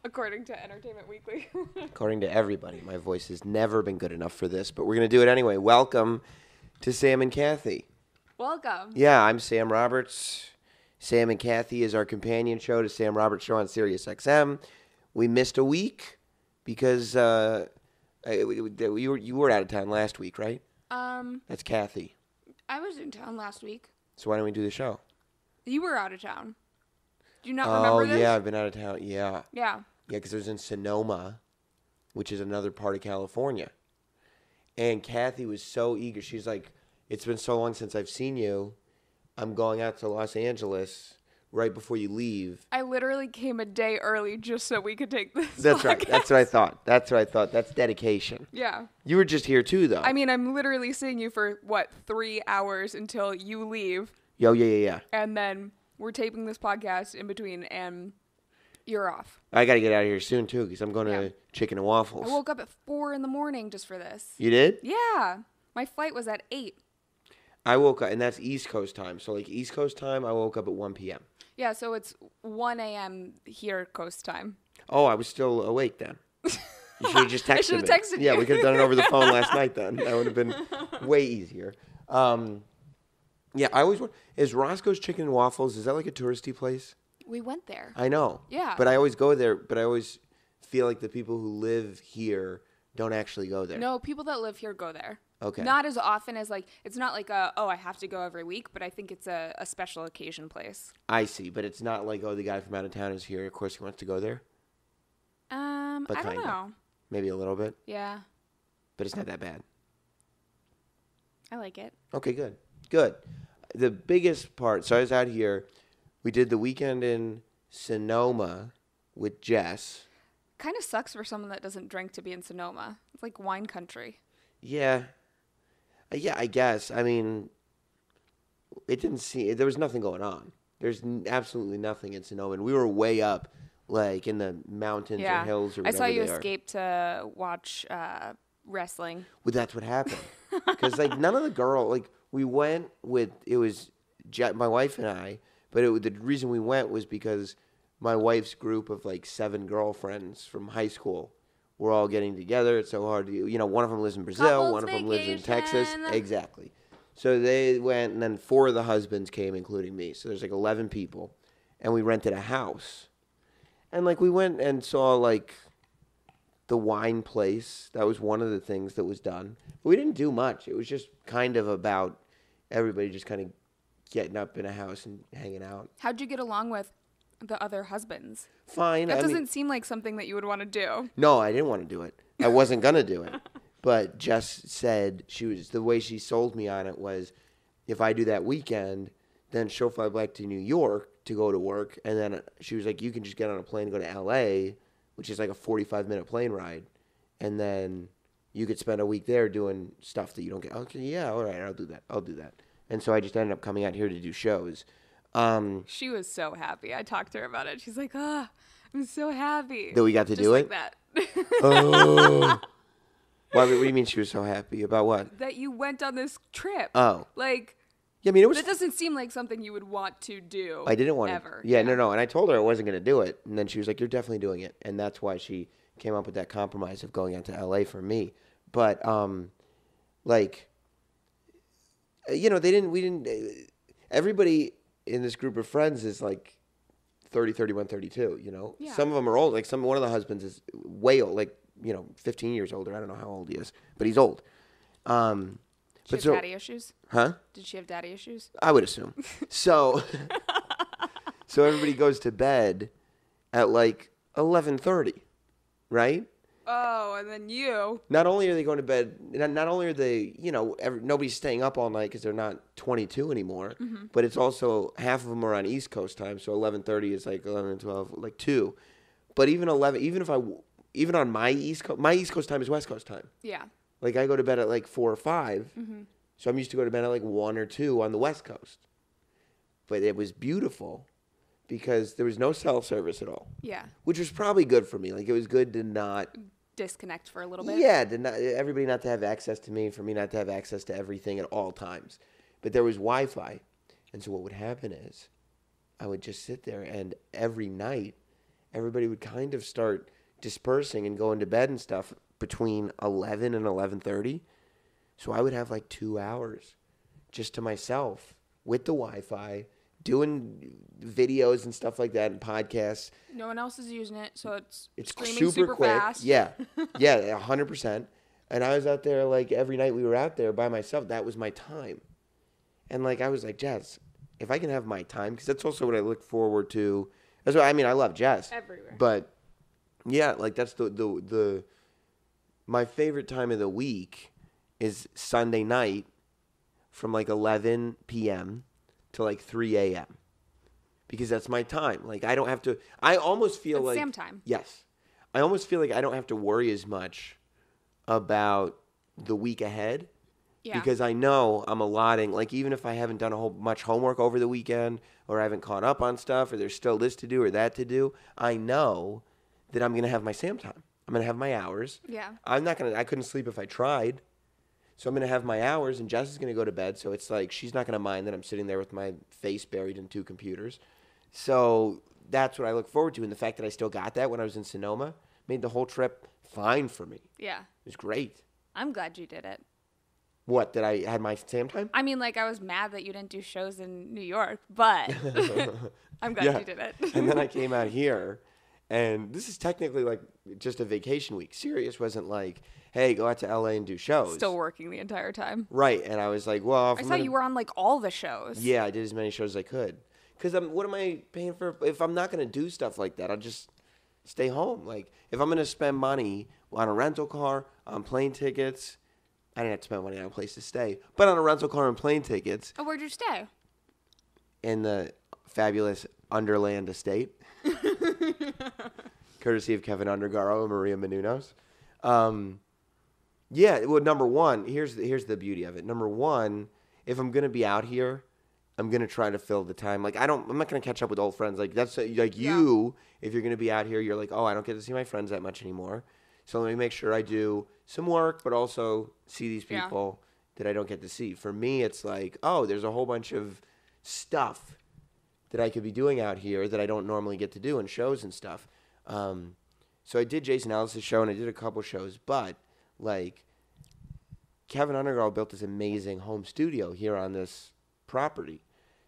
According to Entertainment Weekly. According to everybody, my voice has never been good enough for this, but we're going to do it anyway. Welcome to Sam and Cathy. Welcome. Yeah, I'm Sam Roberts. Sam and Cathy is our companion show to Sam Roberts Show on Sirius XM. We missed a week because you were out of town last week, right? That's Cathy. I was in town last week. So why don't we do the show? You were out of town. Do you not remember this? Oh, yeah, I've been out of town. Yeah. Yeah. Yeah, because I was in Sonoma, which is another part of California. And Cathy was so eager. She's like, it's been so long since I've seen you. I'm going out to Los Angeles right before you leave. I literally came a day early just so we could take this That's podcast. right. That's what I thought. That's dedication. Yeah. You were just here too, though. I mean, I'm literally seeing you for, 3 hours until you leave. Yeah. And then we're taping this podcast in between, and you're off. I got to get out of here soon, too, because I'm going to Chicken and Waffles. I woke up at 4 a.m. just for this. You did? Yeah. My flight was at 8. I woke up, and that's East Coast time. So, like, East Coast time, I woke up at 1 p.m. Yeah, so it's 1 a.m. here, coast time. Oh, I was still awake then. You should have just texted me. I should have texted you. Yeah, we could have done it over the phone last night then. That would have been way easier. Yeah, I always wonder, is Roscoe's Chicken and Waffles, is that like a touristy place? We went there. I know. Yeah. But I always go there, but I always feel like the people who live here don't actually go there. No, people that live here go there. Okay. Not as often as, like, it's not like I have to go every week, but I think it's a special occasion place. I see, but it's not like, the guy from out of town is here. Of course he wants to go there. But I don't know. Maybe a little bit. Yeah. But it's not that bad. I like it. Okay, good. The biggest part, so I was out here, we did the weekend in Sonoma with Jess. Kind of sucks for someone that doesn't drink to be in Sonoma. It's like wine country. Yeah. Yeah, I guess. I mean, there was nothing going on. There's absolutely nothing in Sonoma. And we were way up, like, in the mountains or hills or whatever. I saw you escape to watch wrestling. Well, that's what happened. Because, like, none of the like, we went with, it was my wife and I, but the reason we went was because my wife's group of, like, 7 girlfriends from high school were all getting together. It's so hard to, one of them lives in Brazil, Couples one of them lives in Texas. vacation. Exactly. So they went, and then 4 of the husbands came, including me. So there's, like, 11 people. And we rented a house. And, like, we went and saw, like, the wine place. That was one of the things that was done. But we didn't do much. It was just kind of about everybody just kind of getting up in a house and hanging out. How'd you get along with the other husbands? Fine. That doesn't seem like something that you would want to do. No, I didn't want to do it. I wasn't going to do it. But Jess said the way she sold me on it was, if I do that weekend, then she'll fly back to New York to go to work. And then she was like, you can just get on a plane and go to L.A., which is like a 45-minute plane ride. And then you could spend a week there doing stuff that you don't get. Okay, yeah, all right, I'll do that. And so I just ended up coming out here to do shows. She was so happy. I talked to her about it. She's like, I'm so happy. That we got to just do like it? That. Oh. What do you mean she was so happy? About what? That you went on this trip. Oh. Like, yeah, I mean, it was. That doesn't seem like something you would want to do. I didn't want ever. to. Yeah, no. And I told her I wasn't going to do it. And then she was like, you're definitely doing it. And that's why she came up with that compromise of going out to L.A. for me. But, like, we didn't, everybody in this group of friends is like 30, 31, 32, Yeah. Some of them are old. Like one of the husbands is way old, like, 15 years older. I don't know how old he is, but he's old. Did she have daddy issues? Huh? Did she have daddy issues? I would assume. So everybody goes to bed at like 11:30, right? Oh, and then you. Not only are they going to bed, not only are they, nobody's staying up all night because they're not 22 anymore, but it's also half of them are on East Coast time, so 11:30 is like 11, 12, like 2. But even on my East Coast time is West Coast time. Yeah. Like I go to bed at like 4 or 5, so I'm used to go to bed at like 1 or 2 on the West Coast. But it was beautiful because there was no cell service at all. Yeah. Which was probably good for me. Like it was good to not disconnect for a little bit. Yeah, everybody not to have access to me, for me not to have access to everything at all times. But there was Wi-Fi. And so what would happen is I would just sit there and every night everybody would kind of start dispersing and going to bed and stuff between 11 and 11:30. So I would have like 2 hours just to myself with the Wi-Fi, doing videos and stuff like that and podcasts. No one else is using it, so it's super super quick. fast. Yeah. Yeah, 100%. And I was out there like every night we were out there by myself. That was my time. And like I was like, Jess, if I can have my time, because that's also what I look forward to. That's what I mean. I love Jess Everywhere. but yeah, like that's the my favorite time of the week is Sunday night from like 11 p.m. to like 3 a.m. because that's my time. Like I don't have to. I almost feel It's like Sam time. Yes, I almost feel like I don't have to worry as much about the week ahead. Yeah. Because I know I'm allotting, like even if I haven't done a whole much homework over the weekend or I haven't caught up on stuff or there's still this to do or that to do, I know that I'm going to have my Sam time. I'm going to have my hours. Yeah. I couldn't sleep if I tried. So I'm going to have my hours and Jess is going to go to bed. So it's like she's not going to mind that I'm sitting there with my face buried in 2 computers. So that's what I look forward to. And the fact that I still got that when I was in Sonoma made the whole trip fine for me. Yeah. It was great. I'm glad you did it. What, that I had my Sam time? I mean, like, I was mad that you didn't do shows in New York, but I'm glad you did it. And then I came out here, and this is technically like just a vacation week. Sirius wasn't like, hey, go out to LA and do shows. Still working the entire time. Right. And I was like, well, I saw you were on, like, all the shows. Yeah, I did as many shows as I could. Because what am I paying for? If I'm not going to do stuff like that, I'll just stay home. Like, if I'm going to spend money on a rental car, on plane tickets, I didn't have to spend money on a place to stay, but on a rental car and plane tickets. Oh, where'd you stay? In the fabulous Underland Estate, courtesy of Kevin Undergaro and Maria Menounos. Yeah, well, number one, here's the beauty of it. Number one, if I'm gonna be out here, I'm gonna try to fill the time. Like I'm not gonna catch up with old friends. Like that's like you. If you're gonna be out here, you're like, oh, I don't get to see my friends that much anymore. So let me make sure I do some work, but also see these people that I don't get to see. For me, it's like, oh, there's a whole bunch of stuff that I could be doing out here that I don't normally get to do in shows and stuff. So I did Jason Ellis' show and I did a couple shows, but like Kevin Undergaro built this amazing home studio here on this property.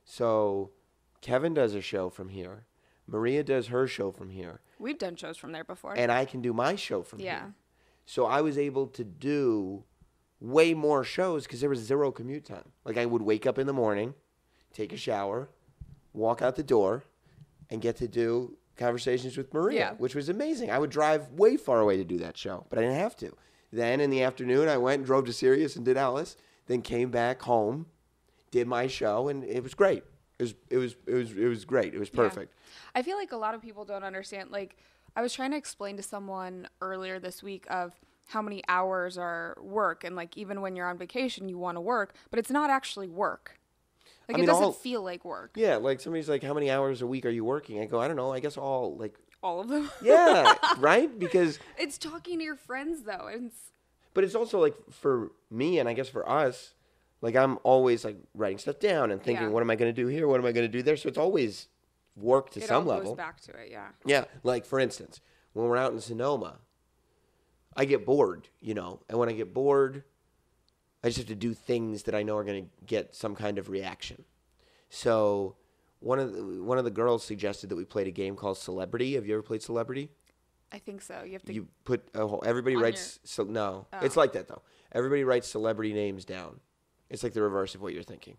So Kevin does a show from here. Maria does her show from here. We've done shows from there before. And I can do my show from Yeah. here. So I was able to do way more shows because there was 0 commute time. Like I would wake up in the morning, take a shower, walk out the door, and get to do Conversations with Maria, which was amazing. I would drive way far away to do that show, but I didn't have to. Then in the afternoon, I went and drove to Sirius and did Ellis, then came back home, did my show, and it was great. It was great. It was perfect. Yeah. I feel like a lot of people don't understand. Like, I was trying to explain to someone earlier this week of how many hours are work, and like even when you're on vacation, you want to work, but it's not actually work. Like, it doesn't feel like work. Yeah, like somebody's like, how many hours a week are you working? I go, I don't know. I guess all of them. Yeah, right? Because it's talking to your friends though. But it's also like for me and I guess for us, like I'm always like writing stuff down and thinking, what am I going to do here? What am I going to do there? So it's always work to some level. It goes back to it, yeah. Yeah, like for instance, when we're out in Sonoma, I get bored, and when I get bored, I just have to do things that I know are going to get some kind of reaction. So one of the girls suggested that we played a game called Celebrity. Have you ever played Celebrity? I think so. You put everybody writes. It's like that though. Everybody writes celebrity names down. It's like the reverse of what you're thinking.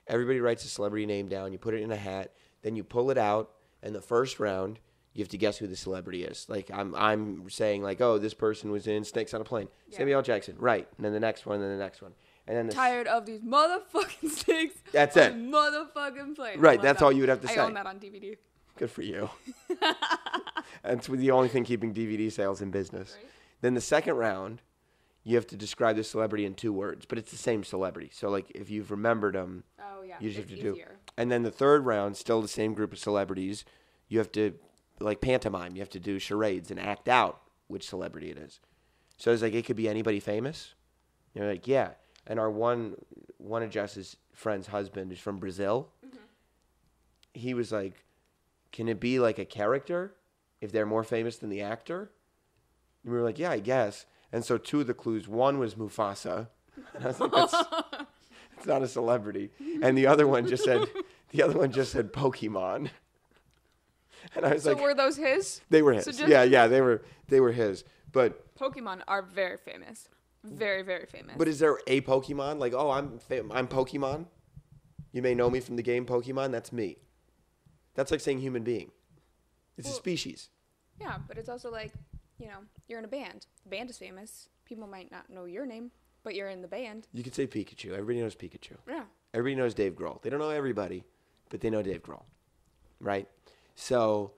Everybody writes a celebrity name down. You put it in a hat. Then you pull it out. And the first round, you have to guess who the celebrity is. Like I'm saying, like, oh, this person was in Snakes on a Plane. Samuel L. Jackson, right? And then the next one, and then the next one, and then tired of these motherfucking snakes. That's it. Motherfucking plane. Right. That's all you would have to say. I own that on DVD. Good for you. That's the only thing keeping DVD sales in business. Right. Then the second round, you have to describe the celebrity in 2 words, but it's the same celebrity. So like if you've remembered them, you just have to do. And then the third round, still the same group of celebrities. You have to like pantomime. You have to do charades and act out which celebrity it is. So it's like it could be anybody famous. You're like, yeah. And our one of Jess's friend's husband is from Brazil. Mm-hmm. He was like, can it be like a character? if they're more famous than the actor. And we were like, yeah, I guess. And so 2 of the clues, one was Mufasa. And I was like, it's not a celebrity. And the other one just said Pokemon. And I was So like, were those his? they were his. So Yeah, they were his. But Pokemon are very famous. Very, very famous. But is there a Pokemon? Like, oh, I'm Pokemon. You may know me from the game Pokemon. That's me. That's like saying human being. It's a species. Yeah, but it's also like, you're in a band. The band is famous. People might not know your name, but you're in the band. You could say Pikachu. Everybody knows Pikachu. Yeah. Everybody knows Dave Grohl. They don't know everybody, but they know Dave Grohl. Right? So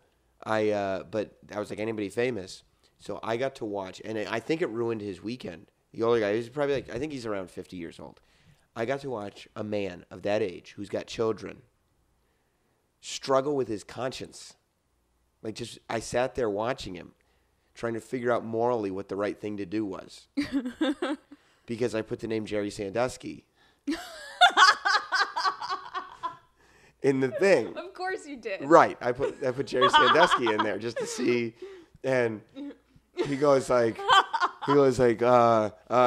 but I was like, anybody famous? So I got to watch, and I think it ruined his weekend. The older guy, he's probably I think he's around 50 years old. I got to watch a man of that age who's got children struggle with his conscience. Like, I sat there watching him, trying to figure out morally what the right thing to do was. Because I put the name Jerry Sandusky in the thing. Of course you did. Right. I put Jerry Sandusky in there just to see, and he goes like,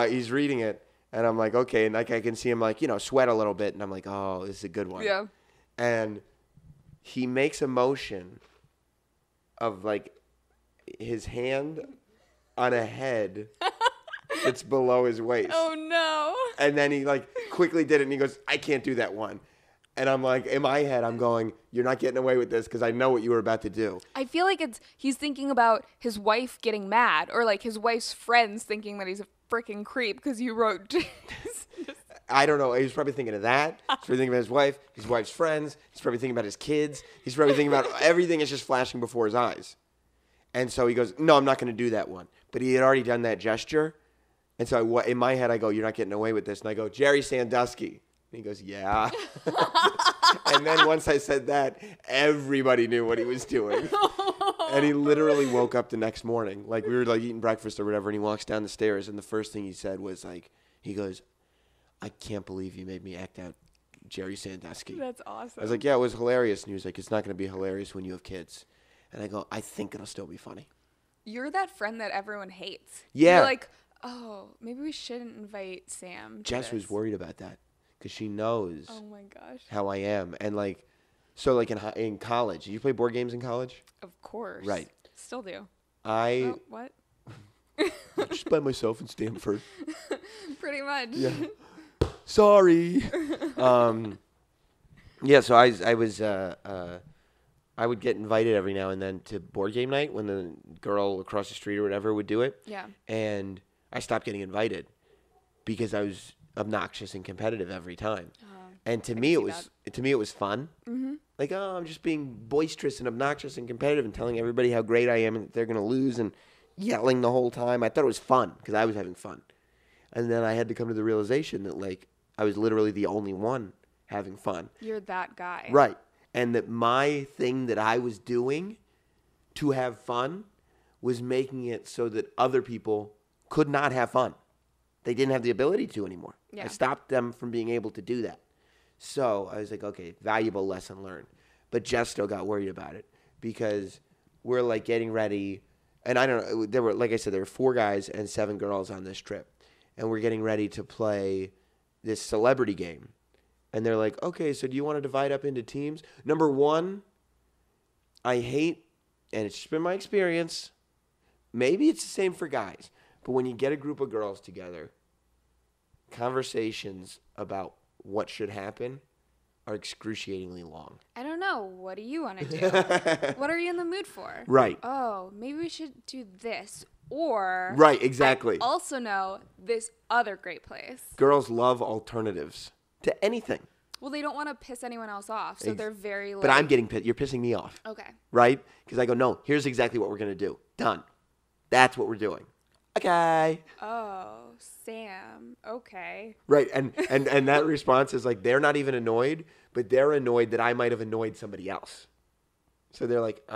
he's reading it, and I'm like, okay, and like I can see him like, sweat a little bit, and I'm like, oh, this is a good one. Yeah. And he makes a motion of like his hand on a head that's below his waist. Oh no. And then he like quickly did it, and he goes, I can't do that one. And I'm like, in my head, I'm going, you're not getting away with this because I know what you were about to do. I feel like he's thinking about his wife getting mad, or like his wife's friends thinking that he's a freaking creep because you wrote. I don't know. He's probably thinking of that. He's probably thinking about his wife's friends. He's probably thinking about his kids. He's probably thinking about everything is just flashing before his eyes. And so he goes, no, I'm not going to do that one. But he had already done that gesture. And so in my head, I go, you're not getting away with this. And I go, Jerry Sandusky. And he goes, yeah. And then once I said that, everybody knew what he was doing. And he literally woke up the next morning. Like, we were like eating breakfast or whatever, and he walks down the stairs, and the first thing he said was like, he goes, I can't believe you made me act out Jerry Sandusky. That's awesome. I was like, yeah, it was hilarious. And he was like, it's not going to be hilarious when you have kids. And I go, I think it'll still be funny. You're that friend that everyone hates. Yeah. You're like, oh, maybe we shouldn't invite Sam to Jess was worried about that because she knows oh my gosh. how I am. And like, so like in college, did you play board games in college? Of course. Right. Still do. Oh, what? just by myself in Stanford. Pretty much. Yeah. Sorry. Yeah, so I would get invited every now and then to board game night when the girl across the street or whatever would do it. Yeah. And I stopped getting invited because I was obnoxious and competitive every time. And to me it was fun. Mm-hmm. Like, oh, I'm just being boisterous and obnoxious and competitive and telling everybody how great I am and that they're going to lose and yelling the whole time. I thought it was fun because I was having fun. And then I had to come to the realization that, like, I was literally the only one having fun. You're that guy. Right. And that my thing that I was doing to have fun was making it so that other people could not have fun. They didn't have the ability to anymore. Yeah. I stopped them from being able to do that. So I was like, okay, valuable lesson learned. But Jess still got worried about it because we're like getting ready. And I don't know, there were, like I said, there were 4 guys and 7 girls on this trip. And we're getting ready to play this celebrity game. And they're like, okay, so do you want to divide up into teams? Number 1, I hate, and it's just been my experience, maybe it's the same for guys, but when you get a group of girls together, conversations about what should happen are excruciatingly long. I don't know. What do you want to do? What are you in the mood for? Right. Oh, maybe we should do this. Or right, exactly. I also know this other great place. Girls love alternatives to anything. Well, they don't want to piss anyone else off, so they're very like... But I'm getting pissed. You're pissing me off. Okay. Right? Because I go, no, here's exactly what we're going to do. Done. That's what we're doing. Okay. Oh, Sam. Okay. Right. And that response is like, they're not even annoyed, but they're annoyed that I might have annoyed somebody else. So they're like,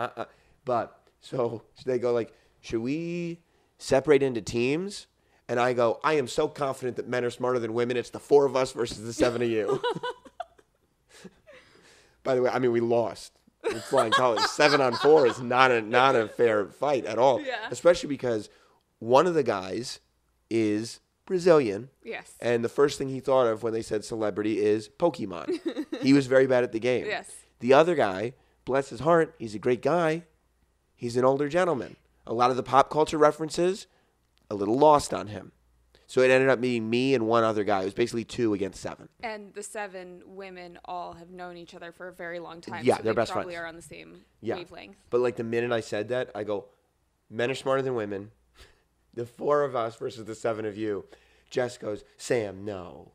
But, so they go like, should we separate into teams? And I go, I am so confident that men are smarter than women. It's the 4 of us versus the 7 of you. By the way, I mean, we lost. with flying colors. 7-on-4 is not a fair fight at all. Yeah. Especially because one of the guys is Brazilian. Yes. And the first thing he thought of when they said celebrity is Pokemon. He was very bad at the game. Yes. The other guy, bless his heart, he's a great guy. He's an older gentleman. A lot of the pop culture references, a little lost on him. So it ended up being me and one other guy. It was basically 2 against 7. And the 7 women all have known each other for a very long time. Yeah, so they're they best probably friends. are on the same Yeah. wavelength. But like the minute I said that, I go, men are smarter than women. The 4 of us versus the 7 of you. Jess goes, Sam, no.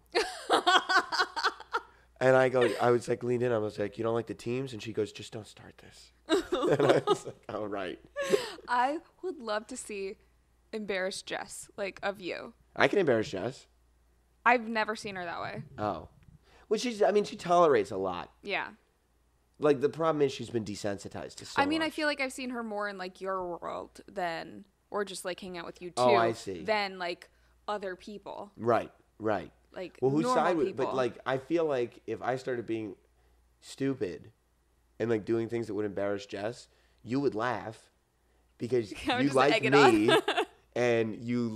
And I was like leaned in. I was like, you don't like the teams? And she goes, just don't start this. And I was like, all right. I would love to see embarrassed Jess, like, of you. I can embarrass Jess. I've never seen her that way. Oh. Well, she tolerates a lot. Yeah. Like, the problem is she's been desensitized to so I mean, I much. feel like I've seen her more in, like, your world than, or just, like, hang out with you, too. Oh, I see. Than, like, other people. Right. Like, Well, whose normal side would... people. But, like, I feel like if I started being stupid and, like, doing things that would embarrass Jess, you would laugh because I would you just like egg it me on. and you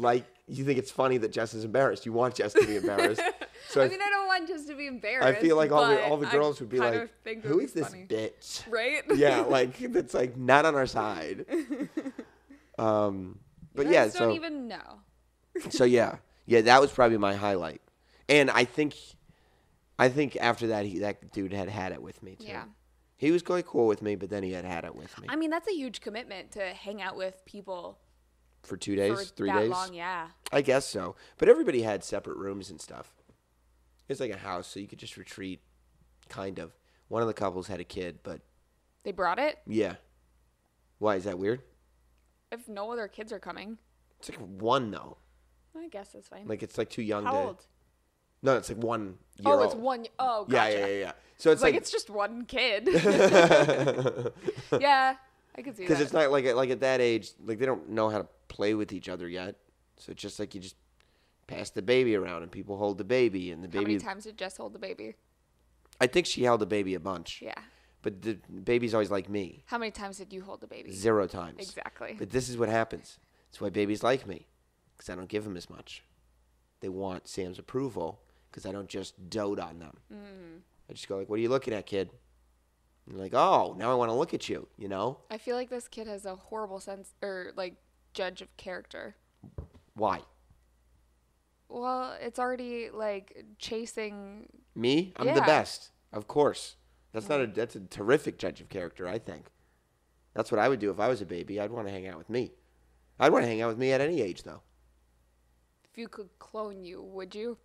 think it's funny that Jess is embarrassed. You want Jess to be embarrassed. So I mean, I don't want Jess to be embarrassed. I feel like all the but girls would be I kind like, of think it who would is be this funny. bitch? Right? Yeah, like, that's, like, not on our side. But You yeah, guys don't even know. So yeah, that was probably my highlight, and I think after that that dude had it with me too. Yeah. He was quite cool with me, but then he had it with me I mean, that's a huge commitment to hang out with people for 2 days, for 3 that days. long. Yeah. I guess so, but everybody had separate rooms and stuff. It's like a house, so you could just retreat, kind of. One of the couples had a kid, but They brought it. yeah. Why is that weird? If no other kids are coming, It's like 1 though. I guess that's fine. Like it's like too young How to. old? No, it's like 1 year Oh, old. it's one. Oh, Yeah, gotcha. yeah. So it's Like, like it's just one kid. because Yeah, I could see that. it's not like at that age, like they don't know how to play with each other yet. So it's just like you just pass the baby around and people hold the baby and the How many baby. times did Jess hold the baby? I think she held the baby a bunch. Yeah. But the baby's always like me. How many times did you hold the baby? 0 times. Exactly. But this is what happens. That's why babies like me, because I don't give them as much. They want Sam's approval because I don't just dote on them. I just go like, "What are you looking at, kid?" And they're like, "Oh, now I want to look at you." You know I feel like this kid has a horrible sense or like judge of character. why? Well, it's already like chasing. Me? I'm the Yeah. best, of course. That's a terrific judge of character, I think. That's what I would do if I was a baby. I'd want to hang out with me. I'd want to hang out with me at any age, though. If you could clone you, would you?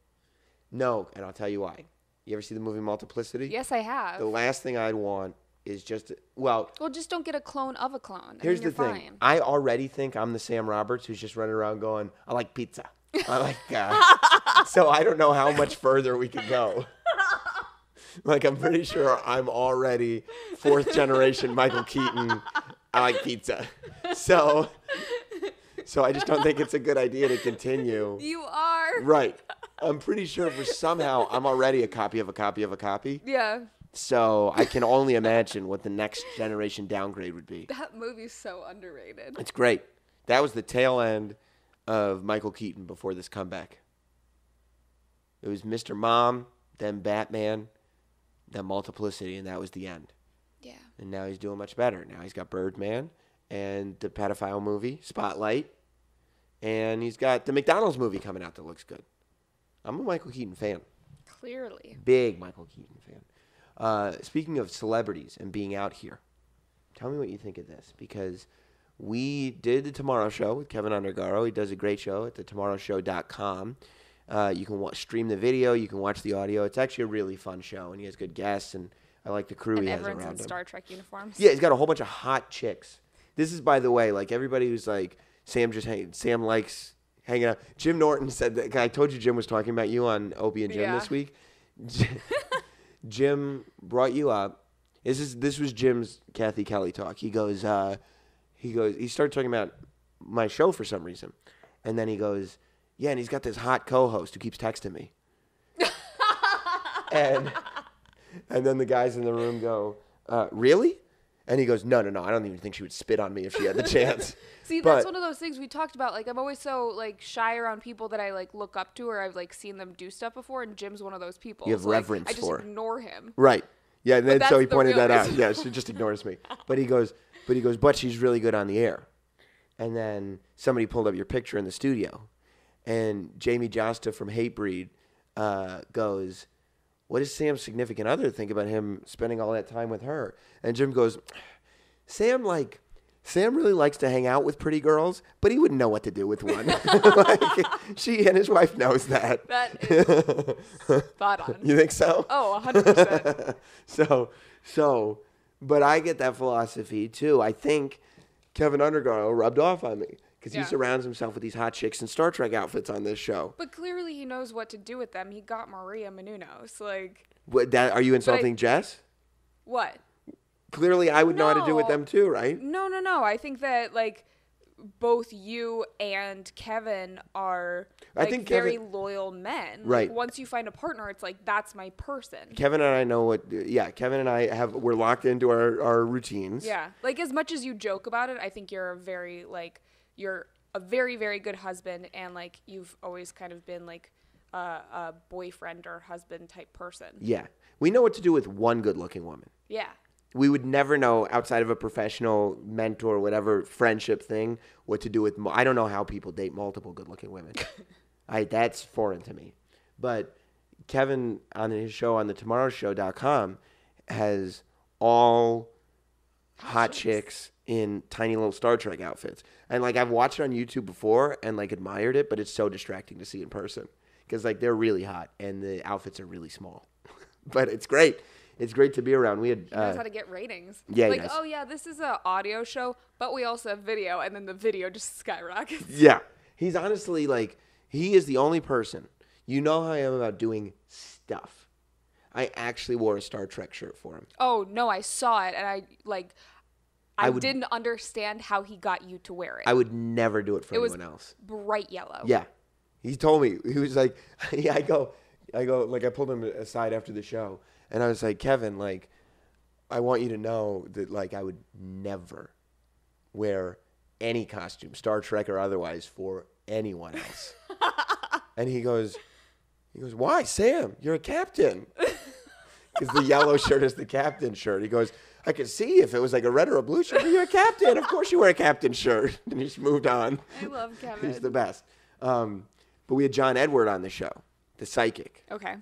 No, and I'll tell you why. You ever see the movie Multiplicity? Yes, I have. The last thing I'd want is well, Well, just don't get a clone of a clone. here's you're the thing. Fine. I already think I'm the Sam Roberts who's just running around going, I like pizza. I like so I don't know how much further we could go. Like, I'm pretty sure I'm already 4th generation Michael Keaton. I like pizza. So I just don't think it's a good idea to continue. You are. Right. I'm pretty sure for somehow I'm already a copy of a copy of a copy. Yeah. So I can only imagine what the next generation downgrade would be. That movie's so underrated. It's great. That was the tail end of Michael Keaton before this comeback. It was Mr. Mom, then Batman, then Multiplicity, and that was the end. Yeah. And now he's doing much better. Now he's got Birdman and the pedophile movie, Spotlight, and he's got the McDonald's movie coming out that looks good. I'm a Michael Keaton fan. Clearly. Big Michael Keaton fan. Speaking of celebrities and being out here, tell me what you think of this, because we did the Tomorrow Show with Kevin Undergaro. He does a great show at thetomorrowshow.com. You can stream the video. You can watch the audio. It's actually a really fun show, and he has good guests, and I like the crew And he has everyone's around in him. Star Trek uniforms. Yeah, he's got a whole bunch of hot chicks. This is, by the way, like everybody who's like, Sam likes hanging out. Jim Norton said that. I told you Jim was talking about you on Opie and Jim Yeah. this week. Jim brought you up. This was Jim's Cathy Kelley talk. He started talking about my show for some reason. And then he goes, yeah, and he's got this hot co-host who keeps texting me. and then the guys in the room go, really? And he goes, no, I don't even think she would spit on me if she had the chance. See, that's one of those things we talked about. Like, I'm always so, like, shy around people that I, like, look up to or I've, like, seen them do stuff before, and Jim's one of those people. You have reverence I just ignore him. Right. Yeah, and then so he pointed that out. reason. Yeah, she just ignores me. But he goes, but she's really good on the air. And then somebody pulled up your picture in the studio. And Jamie Josta from Hatebreed goes, what does Sam's significant other think about him spending all that time with her? And Jim goes, Sam really likes to hang out with pretty girls, but he wouldn't know what to do with one. Like, she and his wife knows that. That is spot on. You think so? Oh, 100%. But I get that philosophy too. I think Kevin Undergaro rubbed off on me because he surrounds himself with these hot chicks in Star Trek outfits on this show. But clearly he knows what to do with them. He got Maria Menounos. Like, Are you insulting Jess? What? Clearly I would know how to do with them too, right? No. I think that, like, both you and Kevin are very loyal men. Right. Like, once you find a partner, it's like, that's my person. Kevin and I know Kevin and I we're locked into our routines. Yeah. Like, as much as you joke about it, I think you're a very, very good husband, and, like, you've always kind of been, like, a boyfriend or husband type person. Yeah. We know what to do with one good-looking woman. Yeah. We would never know, outside of a professional mentor, whatever friendship thing, what to do with. I don't know how people date multiple good-looking women. That's foreign to me. But Kevin, on his show on the tomorrowshow.com, has all hot chicks in tiny little Star Trek outfits. And, like, I've watched it on YouTube before and, like, admired it, but it's so distracting to see in person. Because, like, they're really hot and the outfits are really small. But it's great. It's great to be around. We had he knows how to get ratings. Yeah, like, oh yeah, this is an audio show, but we also have video, and then the video just skyrockets. Yeah, he's honestly he is the only person. You know how I am about doing stuff. I actually wore a Star Trek shirt for him. Oh no, I saw it, and I didn't understand how he got you to wear it. I would never do it for anyone else. Bright yellow. Yeah, he told me, he was like, yeah, I go, like, I pulled him aside after the show. And I was like, Kevin, like, I want you to know that, like, I would never wear any costume, Star Trek or otherwise, for anyone else. And he goes, why, Sam? You're a captain. Because the yellow shirt is the captain shirt. He goes, I could see if it was like a red or a blue shirt, but you're a captain. Of course you wear a captain shirt. And he just moved on. I love Kevin. He's the best. But we had John Edward on the show, the psychic. Okay.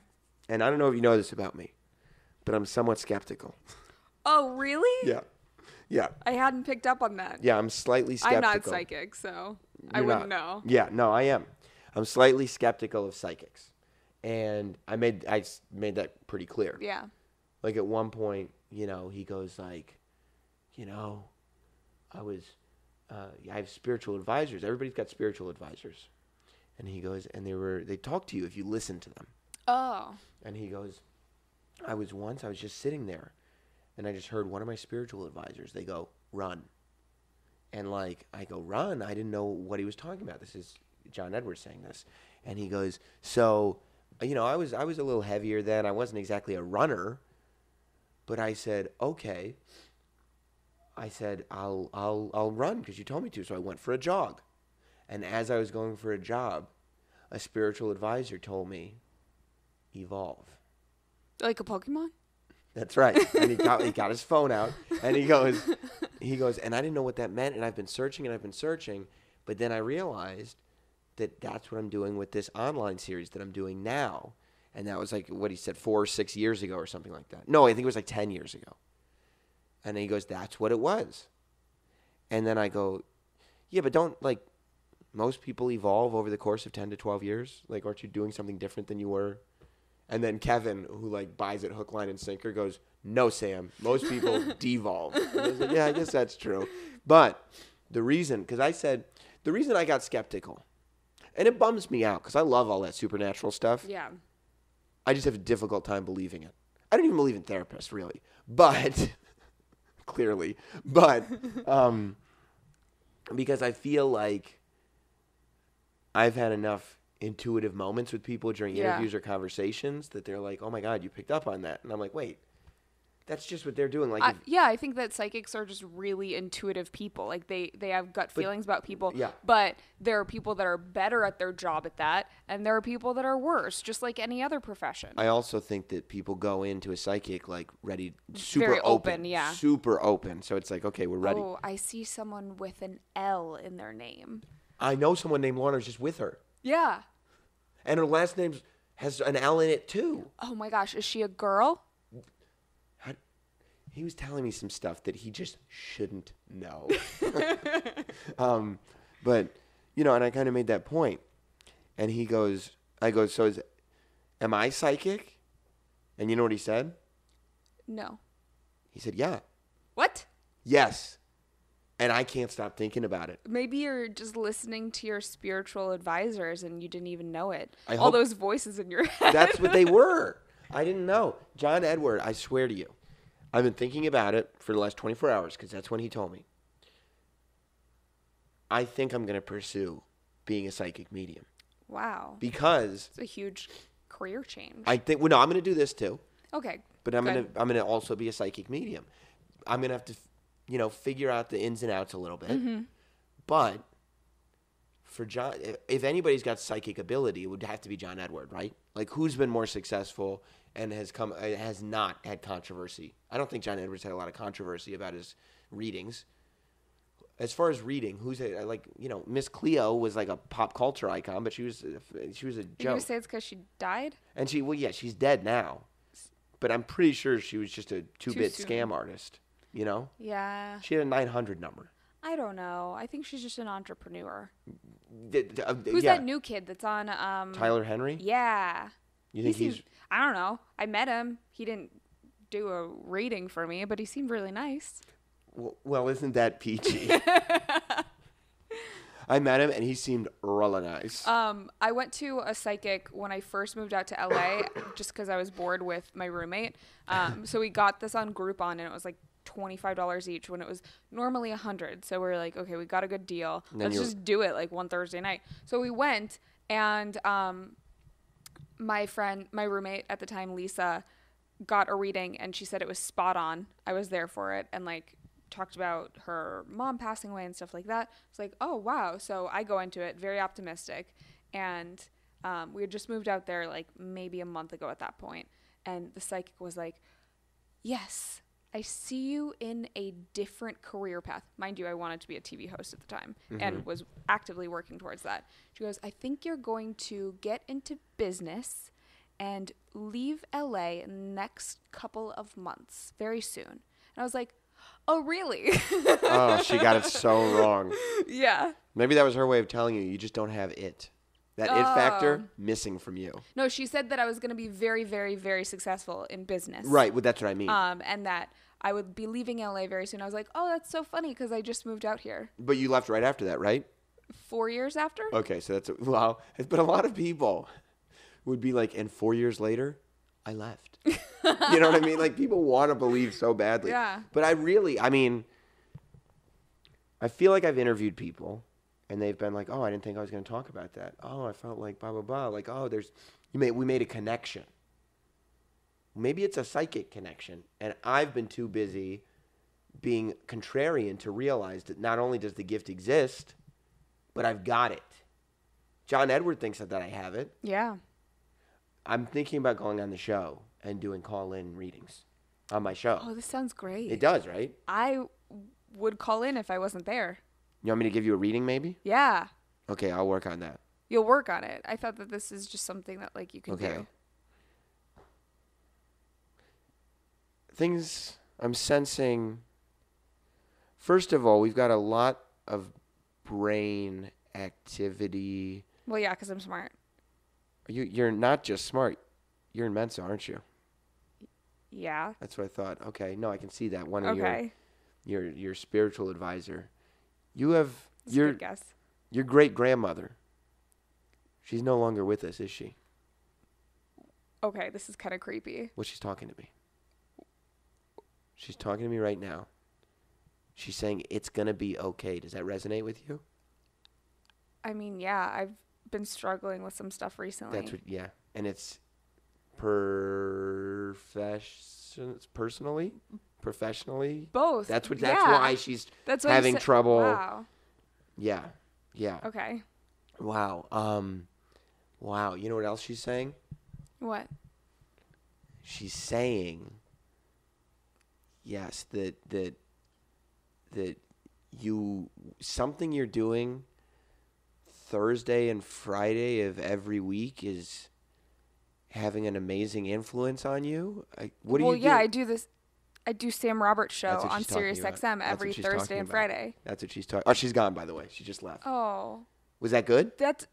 And I don't know if you know this about me, but I'm somewhat skeptical. Oh, really? Yeah. I hadn't picked up on that. Yeah, I'm slightly skeptical. I'm not psychic, so I wouldn't know. Yeah, no, I am. I'm slightly skeptical of psychics. And I made that pretty clear. Yeah. Like, at one point, he goes like, I have spiritual advisors. Everybody's got spiritual advisors. And he goes, and they talk to you if you listen to them. Oh. And he goes, I was just sitting there, and I just heard one of my spiritual advisors. They go, run. And, like, I go, run? I didn't know what he was talking about. This is John Edwards saying this. And he goes, so, I was a little heavier then. I wasn't exactly a runner. But I said, okay. I said, I'll run because you told me to. So I went for a jog. And as I was going for a jog, a spiritual advisor told me, evolve. Like a Pokemon? That's right. And he got his phone out, and he goes, and I didn't know what that meant, and I've been searching, but then I realized that that's what I'm doing with this online series that I'm doing now. And that was like what he said 4 or 6 years ago or something like that. No, I think it was like 10 years ago. And he goes, that's what it was. And then I go, yeah, but don't, like, most people evolve over the course of 10 to 12 years? Like, aren't you doing something different than you were? And then Kevin, who, like, buys it hook, line, and sinker, goes, no, Sam, most people devolve. And I was like, yeah, I guess that's true. But the reason I got skeptical, and it bums me out because I love all that supernatural stuff. Yeah. I just have a difficult time believing it. I don't even believe in therapists, really. But, clearly. But, because I feel like I've had enough intuitive moments with people during interviews or conversations that they're like, oh my God, you picked up on that. And I'm like, wait, That's just what they're doing. Like, yeah, I think that psychics are just really intuitive people. Like they have gut feelings about people. Yeah. But there are people that are better at their job at that, and there are people that are worse, just like any other profession. I also think that people go into a psychic like ready, super Very open, open, yeah. super open. So it's like, okay, we're ready. Oh, I see someone with an L in their name. I know someone named Lorna's just with her, Yeah. and her last name has an L in it too. Oh my gosh, is she a girl? He was telling me some stuff that he just shouldn't know. But, you know, and I kind of made that point. And he goes, so am I psychic? And you know what he said? No. He said, yeah. What? Yes. And I can't stop thinking about it. Maybe you're just listening to your spiritual advisors and you didn't even know it. I All hope those voices in your head. that's what they were. I didn't know. John Edward, I swear to you. I've been thinking about it for the last 24 hours because that's when he told me. I think I'm going to pursue being a psychic medium. Wow. Because It's a huge career change. I think, well, no, I'm going to do this too. Okay. But I'm going to also be a psychic medium. I'm going to have to, figure out the ins and outs a little bit. Mm-hmm. But for John, if anybody's got psychic ability, it would have to be John Edward, right? Like, who's been more successful and has not had controversy? I don't think John Edwards had a lot of controversy about his readings. As far as reading, Miss Cleo was like a pop culture icon, but she was a joke. You say it's because she died? And she's dead now. But I'm pretty sure she was just a two-bit scam artist, Yeah. She had a 900 number. I don't know. I think she's just an entrepreneur. Who's that new kid that's on Tyler Henry? Yeah. You think he's I don't know. I met him. He didn't do a reading for me, but he seemed really nice. Well, isn't that peachy? I met him and he seemed really nice. I went to a psychic when I first moved out to LA just because I was bored with my roommate. So we got this on Groupon and it was like $25 each when it was normally $100. So we were like, okay, we got a good deal. Let's just do it like one Thursday night. So we went and my roommate at the time, Lisa, got a reading and she said it was spot on. I was there for it and like talked about her mom passing away and stuff like that. It's like, oh wow. So I go into it very optimistic, and we had just moved out there like maybe a month ago at that point, and the psychic was like, yes, I see you in a different career path. Mind you, I wanted to be a TV host at the time and was actively working towards that. She goes, I think you're going to get into business and leave LA in the next couple of months, very soon. And I was like, oh, really? Oh, she got it so wrong. Yeah. Maybe that was her way of telling you just don't have it. That it factor missing from you. No, she said that I was going to be very, very, very successful in business. Right. Well, that's what I mean. And that I would be leaving LA very soon. I was like, oh, that's so funny because I just moved out here. But you left right after that, right? 4 years after? Okay, so wow. But a lot of people would be like, and 4 years later, I left. You know what I mean? Like, people want to believe so badly. Yeah. But I feel like I've interviewed people, and they've been like, oh, I didn't think I was going to talk about that. Oh, I felt like blah, blah, blah. Like, oh, we made a connection. Maybe it's a psychic connection, and I've been too busy being contrarian to realize that not only does the gift exist, but I've got it. John Edward thinks that I have it. Yeah. I'm thinking about going on the show and doing call-in readings on my show. Oh, this sounds great. It does, right? I would call in if I wasn't there. You want me to give you a reading maybe? Yeah. Okay, I'll work on that. You'll work on it. I thought that this is just something that like you can do. Things I'm sensing. First of all, we've got a lot of brain activity. Well, yeah, because I'm smart. You're not just smart. You're in Mensa, aren't you? Yeah. That's what I thought. Okay, no, I can see that. One of your spiritual advisor. You have That's a good guess. Your great grandmother. She's no longer with us, is she? Okay, this is kind of creepy. Well, she's talking to me. She's talking to me right now. She's saying it's gonna be okay. Does that resonate with you? I mean, yeah, I've been struggling with some stuff recently. That's what, yeah. And it's per professionally. Both. That's Yeah. why she's That's why having trouble. Wow. Yeah. Yeah. Okay. Wow. Wow. You know what else she's saying? What? She's saying, yes, that something you're doing Thursday and Friday of every week is having an amazing influence on you. What do you do? Yeah, I do this. I do Sam Roberts show That's what on she's talking Sirius about. XM That's every what she's Thursday talking and about. Friday. That's what she's talking. Oh, she's gone, by the way. She just left. Oh. Was that good? That's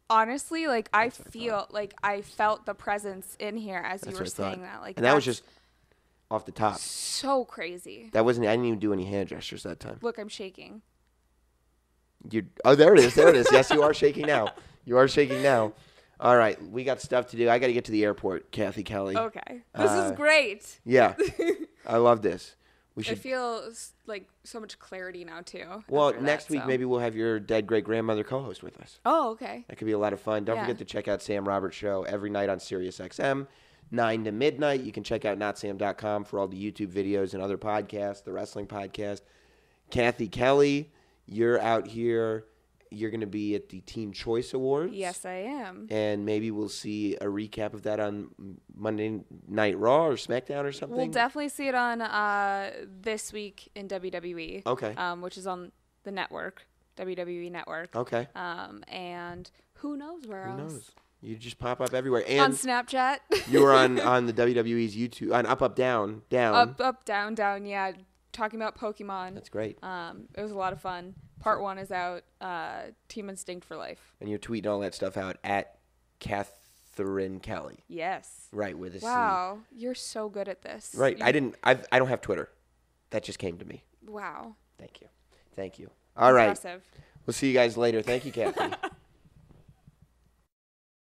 honestly like I That's what I feel like I felt the presence in here as That's you were what I thought. saying that. Like And that was that's just off the top. so crazy. That wasn't. I didn't even do any hand gestures that time. Look, I'm shaking. Oh, there it is. There it is. Yes, you are shaking now. You are shaking now. All right, we got stuff to do. I got to get to the airport, Cathy Kelley. Okay. This is great. Yeah, I love this. We I should. feel like so much clarity now too. Well, after next that, week so. maybe we'll have your dead great grandmother co-host with us. Oh, okay. That could be a lot of fun. Don't Yeah. forget to check out Sam Roberts Show every night on Sirius XM, 9 to midnight. You can check out notsam.com for all the YouTube videos and other podcasts, the wrestling podcast. Cathy Kelley, you're out here. You're going to be at the Teen Choice Awards. Yes, I am. And maybe we'll see a recap of that on Monday Night Raw or SmackDown or something. We'll definitely see it on this week in WWE. Okay. Which is on the network, WWE Network. Okay. And who knows where Who else? knows? You just pop up everywhere. And On Snapchat. you were on the WWE's YouTube, on Up, Up, Down, Down. Up, down, down. Yeah, talking about Pokemon. That's great. It was a lot of fun. Part 1 is out. Team Instinct for life. And you're tweeting all that stuff out at Catherine Kelley. Yes. Right, with a C. Wow, you're so good at this. Right. I don't have Twitter. That just came to me. Wow. Thank you. All right. Impressive. We'll see you guys later. Thank you, Cathy.